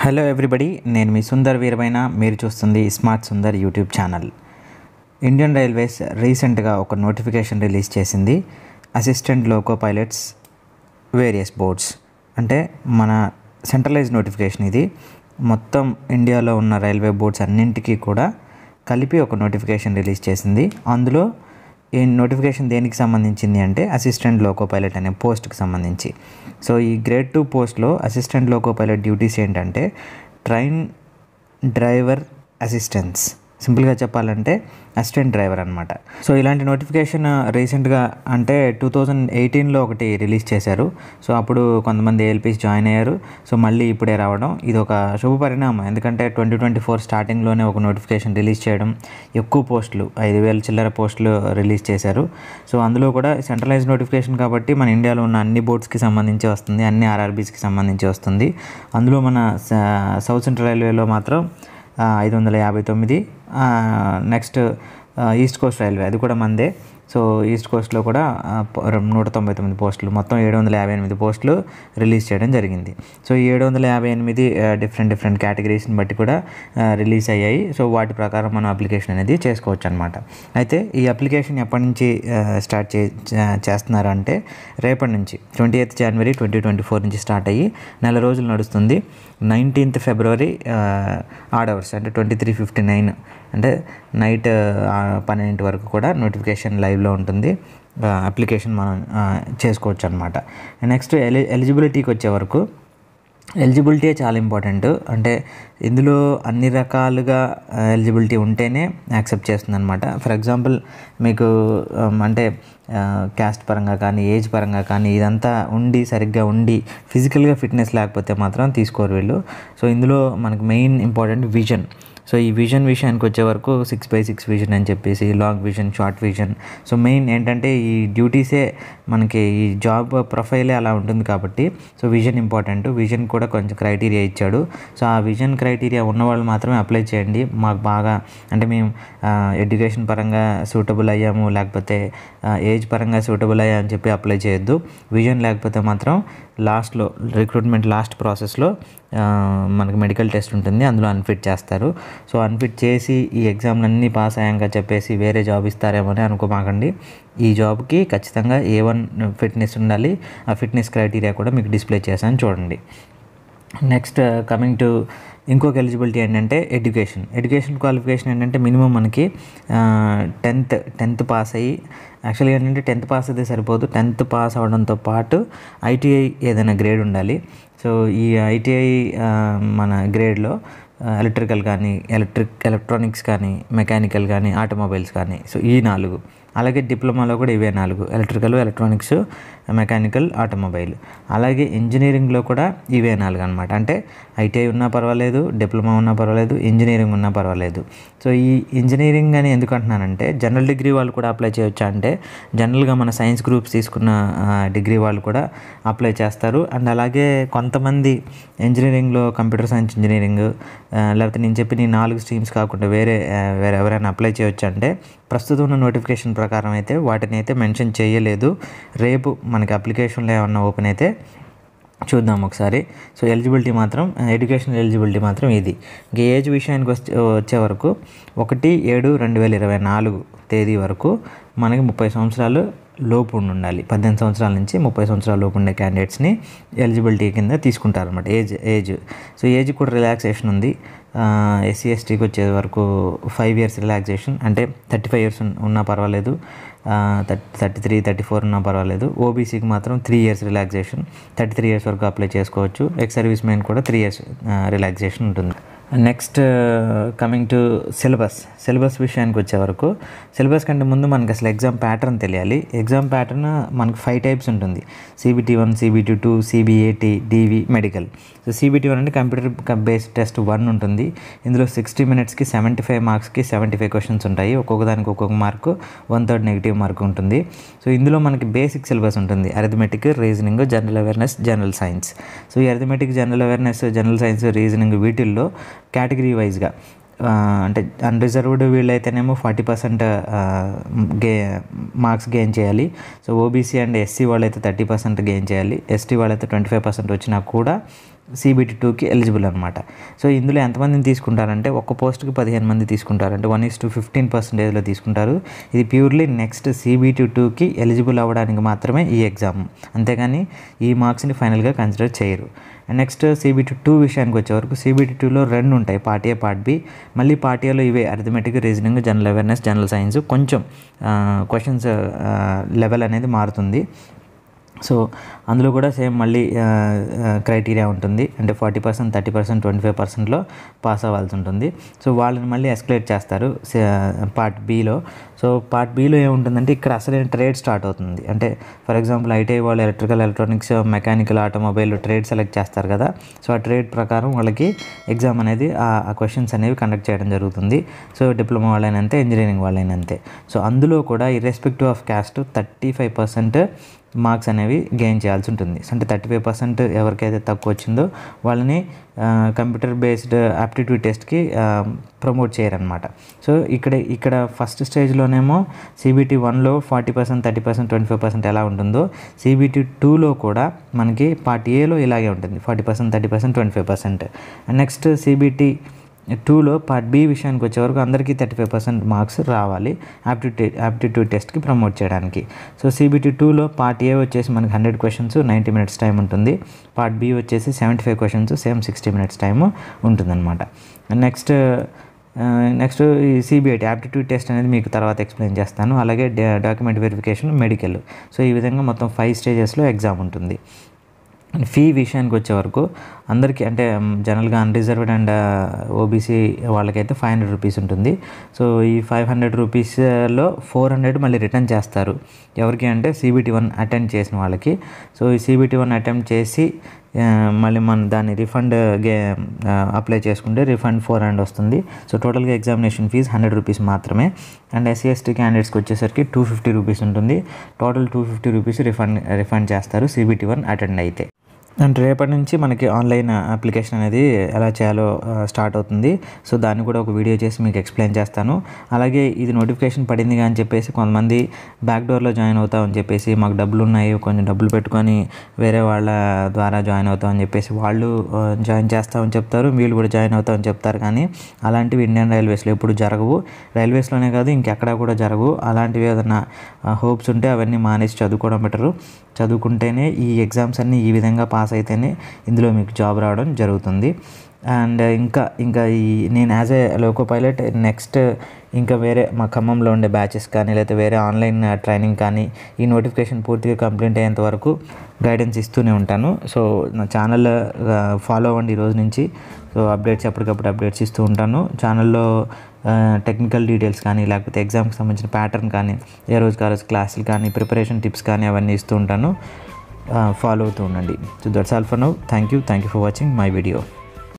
Hello everybody, నేను మీ సుందర్ వీరమైన. మీరు చూస్తుంది smart Sundar YouTube channel. Indian railways రీసెంట్గా ఒక నోటిఫికేషన్ రిలీజ్ చేసింది. Assistant loco pilots various boards అంటే మన సెంట్రలైజ్ నోటిఫికేషన్. ఇది మొత్తం ఇండియాలో ఉన్న రైల్వే బోర్డ్స్ అన్నింటికీ కూడా కలిపి ఒక నోటిఫికేషన్ రిలీజ్ చేసింది. అందులో ఈ నోటిఫికేషన్ దేనికి సంబంధించింది అంటే అసిస్టెంట్ లోకో పైలట్ అనే పోస్ట్కి సంబంధించి. సో ఈ గ్రేడ్ 2 పోస్ట్లో అసిస్టెంట్ లోకో పైలట్ డ్యూటీస్ ఏంటంటే ట్రైన్ డ్రైవర్ అసిస్టెన్స్, సింపుల్గా చెప్పాలంటే అసిస్టెంట్ డ్రైవర్ అనమాట. సో ఇలాంటి నోటిఫికేషన్ రీసెంట్గా అంటే 2018లో ఒకటి రిలీజ్ చేశారు. సో అప్పుడు కొంతమంది ఏఎల్పీస్ జాయిన్ అయ్యారు. సో మళ్ళీ ఇప్పుడే రావడం ఇది ఒక శుభ పరిణామం. ఎందుకంటే 2024 స్టార్టింగ్లోనే ఒక నోటిఫికేషన్ రిలీజ్ చేయడం, ఎక్కువ పోస్టులు 5,000 చిల్లర పోస్టులు రిలీజ్ చేశారు. సో అందులో కూడా సెంట్రలైజ్ నోటిఫికేషన్ కాబట్టి మన ఇండియాలో ఉన్న అన్ని బోర్డ్స్కి సంబంధించి వస్తుంది, అన్ని ఆర్ఆర్బీస్కి సంబంధించి వస్తుంది. అందులో మన సౌత్ సెంట్రల్ రైల్వేలో మాత్రం 559, నెక్స్ట్ ఈస్ట్ కోస్ట్ రైల్వే అది కూడా మందే. సో ఈస్ట్ కోస్ట్లో కూడా 199 పోస్టులు, మొత్తం 758 పోస్టులు రిలీజ్ చేయడం జరిగింది. సో ఈ 758 డిఫరెంట్ కేటగిరీస్ని బట్టి కూడా రిలీజ్ అయ్యాయి. సో వాటి ప్రకారం మనం అప్లికేషన్ అనేది చేసుకోవచ్చు అనమాట. అయితే ఈ అప్లికేషన్ ఎప్పటి నుంచి స్టార్ట్ చేస్తున్నారు అంటే రేపటి నుంచి 28th January 2024 నుంచి స్టార్ట్ అయ్యి నెల రోజులు నడుస్తుంది. 19th February ఆడ్ అవర్స్ అంటే 23:59 అంటే నైట్ 12 వరకు కూడా నోటిఫికేషన్ లైవ్లో ఉంటుంది. అప్లికేషన్ మనం చేసుకోవచ్చు అనమాట. నెక్స్ట్ ఎలిజిబిలిటీకి వచ్చే వరకు ఎలిజిబిలిటీ చాలా ఇంపార్టెంట్. అంటే ఇందులో అన్ని రకాలుగా ఎలిజిబిలిటీ ఉంటేనే యాక్సెప్ట్ చేస్తుంది అనమాట. ఫర్ ఎగ్జాంపుల్ మీకు అంటే క్యాస్ట్ పరంగా కానీ ఏజ్ పరంగా కానీ ఇదంతా ఉండి సరిగ్గా ఉండి ఫిజికల్గా ఫిట్నెస్ లేకపోతే మాత్రం తీసుకోరు వీళ్ళు. సో ఇందులో మనకు మెయిన్ ఇంపార్టెంట్ విజన్. సో ఈ విజన్ విషయానికి వచ్చే వరకు 6x6 విజన్ అని చెప్పేసి long vision, short vision. So main ఏంటంటే ఈ డ్యూటీసే మనకి ఈ జాబ్ ప్రొఫైలే అలా ఉంటుంది కాబట్టి సో విజన్ ఇంపార్టెంట్. విజన్ కూడా కొంచెం క్రైటీరియా ఇచ్చాడు. సో ఆ విజన్ క్రైటీరియా ఉన్నవాళ్ళు మాత్రమే అప్లై చేయండి. మాకు బాగా అంటే మేము ఎడ్యుకేషన్ పరంగా సూటబుల్ అయ్యాము లేకపోతే ఏజ్ పరంగా సూటబుల్ అయ్యా అని చెప్పి అప్లై చేయొద్దు. విజన్ లేకపోతే మాత్రం లాస్ట్లో రిక్రూట్మెంట్ లాస్ట్ ప్రాసెస్లో మనకు మెడికల్ టెస్ట్ ఉంటుంది, అందులో అన్ఫిట్ చేస్తారు. సో అన్ఫిట్ చేసి ఈ ఎగ్జామ్లన్నీ పాస్ అయ్యాక చెప్పేసి వేరే జాబ్ ఇస్తారేమో అని అనుకోమాకండి. ఈ జాబ్కి ఖచ్చితంగా A1 ఫిట్నెస్ ఉండాలి. ఆ ఫిట్నెస్ క్రైటీరియా కూడా మీకు డిస్ప్లే చేశాను చూడండి. నెక్స్ట్ కమింగ్ టు ఇంకొక ఎలిజిబిలిటీ ఏంటంటే ఎడ్యుకేషన్ క్వాలిఫికేషన్ ఏంటంటే మినిమం మనకి 10th పాస్ అయ్యి, యాక్చువల్గా ఏంటంటే 10th పాస్ అయితే సరిపోదు, 10th పాస్ అవడంతో పాటు ఐటీఐ ఏదైనా గ్రేడ్ ఉండాలి. సో ఈ ఐటీఐ మన గ్రేడ్లో ఎలక్ట్రికల్ కానీ ఎలక్ట్రానిక్స్ కానీ మెకానికల్ కానీ ఆటోమొబైల్స్ కానీ సో ఈ 4, అలాగే డిప్లొమాలో కూడా ఇవే 4, ఎలక్ట్రికల్, ఎలక్ట్రానిక్స్, మెకానికల్, ఆటోమొబైల్. అలాగే ఇంజనీరింగ్లో కూడా ఇవే 4 అనమాట. అంటే ఐటీఐ ఉన్నా పర్వాలేదు, డిప్లొమా ఉన్నా పర్వాలేదు, ఇంజనీరింగ్ ఉన్నా పర్వాలేదు. సో ఈ ఇంజనీరింగ్ అని ఎందుకు అంటున్నానంటే జనరల్ డిగ్రీ వాళ్ళు కూడా అప్లై చేయొచ్చా అంటే జనరల్గా మన సైన్స్ గ్రూప్స్ తీసుకున్న డిగ్రీ వాళ్ళు కూడా అప్లై చేస్తారు. అండ్ అలాగే కొంతమంది ఇంజనీరింగ్లో కంప్యూటర్ సైన్స్ ఇంజనీరింగ్ లేకపోతే నేను చెప్పిన ఈ 4 స్ట్రీమ్స్ కాకుండా వేరే ఎవరైనా అప్లై చేయొచ్చు అంటే ప్రస్తుతం ఉన్న నోటిఫికేషన్ ప్రకారం అయితే వాటిని అయితే మెన్షన్ చేయలేదు. రేపు మనకి అప్లికేషన్లో ఏమన్నా ఓపెన్ అయితే చూద్దాం ఒకసారి. సో ఎలిజిబిలిటీ మాత్రం ఎడ్యుకేషన్ ఎలిజిబిలిటీ మాత్రం ఇది. ఇంక ఏజ్ విషయానికి వచ్చే వరకు 1/7/2024 తేదీ వరకు మనకి 30 సంవత్సరాలు లోపు ఉండాలి. 18 సంవత్సరాల నుంచి 30 సంవత్సరాల లోపు ఉండే క్యాండిడేట్స్ని ఎలిజిబిలిటీ కింద తీసుకుంటారన్నమాట. ఏజ్ సో ఏజ్ కూడా రిలాక్సేషన్ ఉంది. SC STకి వచ్చే వరకు 5 years రిలాక్సేషన్, అంటే 35 years ఉన్నా పర్వాలేదు, 33, 34 ఉన్నా పర్వాలేదు. ఓబీసీకి మాత్రం 3 years రిలాక్సేషన్, 33 years వరకు అప్లై చేసుకోవచ్చు. ఎక్స్ సర్వీస్ మెన్ కూడా 3 years రిలాక్సేషన్ ఉంటుంది. నెక్స్ట్ కమింగ్ టు సిలబస్ విషయానికి వచ్చే వరకు సిలబస్ కంటే ముందు మనకి అసలు ఎగ్జామ్ ప్యాటర్న్ తెలియాలి. ఎగ్జామ్ ప్యాటర్న్ మనకు 5 types ఉంటుంది. CBT1, CBT2, CBAT, DV, medical. So CBT1 అంటే కంప్యూటర్ బేస్డ్ టెస్ట్ 1 ఉంటుంది. ఇందులో 60 minutesకి 75 marksకి 75 questions ఉంటాయి. ఒక్కొక్క దానికి ఒక్కొక్క మార్కు, 1/3 నెగిటివ్ మార్క్ ఉంటుంది. సో ఇందులో మనకి బేసిక్ సిలబస్ ఉంటుంది. Arithmetic, reasoning, general awareness, general science. So ఈ arithmetic, general awareness, general science, reasoning వీటిల్లో కేటగిరీ వైజ్గా అంటే అన్రిజర్వ్డ్ వీళ్ళైతేనేమో 40% మార్క్స్ గెయిన్ చేయాలి. సో ఓబీసీ అండ్ ఎస్సీ వాళ్ళైతే 30% గెయిన్ చేయాలి. ఎస్టీ వాళ్ళైతే 25% వచ్చినా కూడా CBT2కి ఎలిజిబుల్ అనమాట. సో ఇందులో ఎంతమందిని తీసుకుంటారంటే ఒక్క పోస్ట్కి 15 మంది తీసుకుంటారు. అంటే 1:15% తీసుకుంటారు. ఇది ప్యూర్లీ నెక్స్ట్ CBT2కి ఎలిజిబుల్ అవ్వడానికి మాత్రమే ఈ ఎగ్జామ్, అంతేగాని ఈ మార్క్స్ని ఫైనల్గా కన్సిడర్ చేయరు. అండ్ నెక్స్ట్ CBT2 విషయానికి వచ్చేవరకు CBT2లో 2 ఉంటాయి, పార్ట్ ఏ పార్ట్ బి. మళ్ళీ పార్ట్ ఏలో ఇవే arithmetic, reasoning, general awareness, general science, కొంచెం క్వశ్చన్స్ లెవెల్ అనేది మారుతుంది. సో అందులో కూడా సేమ్ మళ్ళీ క్రైటీరియా ఉంటుంది. అంటే 40%, 30%, 25%లో పాస్ అవ్వాల్సి ఉంటుంది. సో వాళ్ళని మళ్ళీ ఎస్కలేట్ చేస్తారు part below. So part below ఏముంటుందంటే ఇక్కడ అసలైన ట్రేడ్ స్టార్ట్ అవుతుంది. అంటే ఫర్ ఎగ్జాంపుల్ ITI వాళ్ళు electrical, electronics, mechanical, automobile trade select చేస్తారు కదా. సో ఆ ట్రేడ్ ప్రకారం వాళ్ళకి ఎగ్జామ్ అనేది ఆ క్వశ్చన్స్ అనేవి కండక్ట్ చేయడం జరుగుతుంది. సో డిప్లొమా వాళ్ళైనా అంతే, ఇంజనీరింగ్ వాళ్ళైనా అంతే. సో అందులో కూడా ఇర్రెస్పెక్టివ్ ఆఫ్ క్యాస్ట్ 35% మార్క్స్ అనేవి గెయిన్ చేయాల్సి ఉంటుంది. అంటే 35% ఎవరికైతే తక్కువ వచ్చిందో వాళ్ళని కంప్యూటర్ బేస్డ్ ఆప్టిట్యూడ్ టెస్ట్కి ప్రమోట్ చేయరనమాట. సో ఇక్కడ ఫస్ట్ స్టేజ్లోనేమో CBT1లో 40%, 30%, 25% ఎలా ఉంటుందో CBT2లో కూడా మనకి పార్ట్ ఏలో ఇలాగే ఉంటుంది, 40%, 30%, 25%. అండ్ నెక్స్ట్ CBT2లో పార్ట్ బి విషయానికి వచ్చేవరకు అందరికీ 35% మార్క్స్ రావాలి ఆప్టిట్యూడ్ టెస్ట్కి ప్రమోట్ చేయడానికి. సో CBT2లో పార్ట్ ఏ వచ్చేసి మనకి 100 క్వశ్చన్స్, 90 minutes టైం ఉంటుంది. పార్ట్ బి వచ్చేసి 75 క్వశ్చన్స్, సేమ్ 60 minutes టైం ఉంటుందన్నమాట. నెక్స్ట్ ఈ CBT ఆప్టిట్యూడ్ టెస్ట్ అనేది మీకు తర్వాత ఎక్స్ప్లెయిన్ చేస్తాను. అలాగే డాక్యుమెంట్ వెరిఫికేషన్, మెడికల్. సో ఈ విధంగా మొత్తం 5 స్టేజెస్లో ఎగ్జామ్ ఉంటుంది. ఫీ విషయానికి వచ్చేవరకు అందరికీ అంటే జనరల్గా అన్రిజర్వ్డ్ అండ్ OBC వాళ్ళకైతే 500 రూపీస్ ఉంటుంది. సో ఈ 500 రూపీస్లో 400 మళ్ళీ రిటర్న్ చేస్తారు. ఎవరికి అంటే CBT1 అటెండ్ చేసిన వాళ్ళకి. సో ఈ CBT1 అటెంప్ట్ చేసి మళ్ళీ మనం దాన్ని రిఫండ్ అప్లై చేసుకుంటే రిఫండ్ 400 వస్తుంది. సో టోటల్గా ఎగ్జామినేషన్ ఫీజు 100 రూపీస్ మాత్రమే. అండ్ SC/ST క్యాండిడేట్స్కి వచ్చేసరికి 250 రూపీస్ ఉంటుంది. టోటల్ 250 రూపీస్ రిఫండ్ చేస్తారు CBT1 అటెండ్ అయితే. అండ్ రేపటి నుంచి మనకి ఆన్లైన్ అప్లికేషన్ అనేది ఎలా చేయాలో స్టార్ట్ అవుతుంది. సో దాన్ని కూడా ఒక వీడియో చేసి మీకు ఎక్స్ప్లెయిన్ చేస్తాను. అలాగే ఇది నోటిఫికేషన్ పడింది అని చెప్పేసి కొంతమంది బ్యాక్ డోర్లో జాయిన్ అవుతామని చెప్పేసి, మాకు డబ్బులు ఉన్నాయి కొంచెం డబ్బులు పెట్టుకొని వేరే వాళ్ళ ద్వారా జాయిన్ అవుతామని చెప్పేసి వాళ్ళు జాయిన్ చేస్తామని చెప్తారు, వీళ్ళు కూడా జాయిన్ అవుతామని చెప్తారు. కానీ అలాంటివి ఇండియన్ రైల్వేస్లో ఎప్పుడు జరగవు. రైల్వేస్లోనే కాదు ఇంకెక్కడా కూడా జరగవు. అలాంటివి ఏదైనా హోప్స్ ఉంటే అవన్నీ మానేసి చదువుకోవడం బెటరు. చదువుకుంటేనే ఈ ఎగ్జామ్స్ అన్నీ ఈ విధంగా పాస్ అయితేనే ఇందులో మీకు జాబ్ రావడం జరుగుతుంది. అండ్ ఇంకా నేను as a loco pilot next ఇంకా వేరే మా ఖమ్మంలో ఉండే బ్యాచెస్ కానీ లేకపోతే వేరే ఆన్లైన్ ట్రైనింగ్ కానీ ఈ నోటిఫికేషన్ పూర్తిగా కంప్లీట్ అయ్యేంత వరకు గైడెన్స్ ఇస్తూనే ఉంటాను. సో నా ఛానల్ ఫాలో అవ్వండి ఈ రోజు నుంచి. సో ఎప్పటికప్పుడు అప్డేట్స్ ఇస్తూ ఉంటాను ఛానల్లో. టెక్నికల్ డీటెయిల్స్ కానీ లేకపోతే ఎగ్జామ్కి సంబంధించిన ప్యాటర్న్ కానీ, ఏ రోజుకి ఆ రోజు క్లాసులు కానీ, ప్రిపరేషన్ టిప్స్ కానీ అవన్నీ ఇస్తూ ఉంటాను. ఫాలో అవుతూ ఉండండి. So that's all for now. Thank you for watching my video.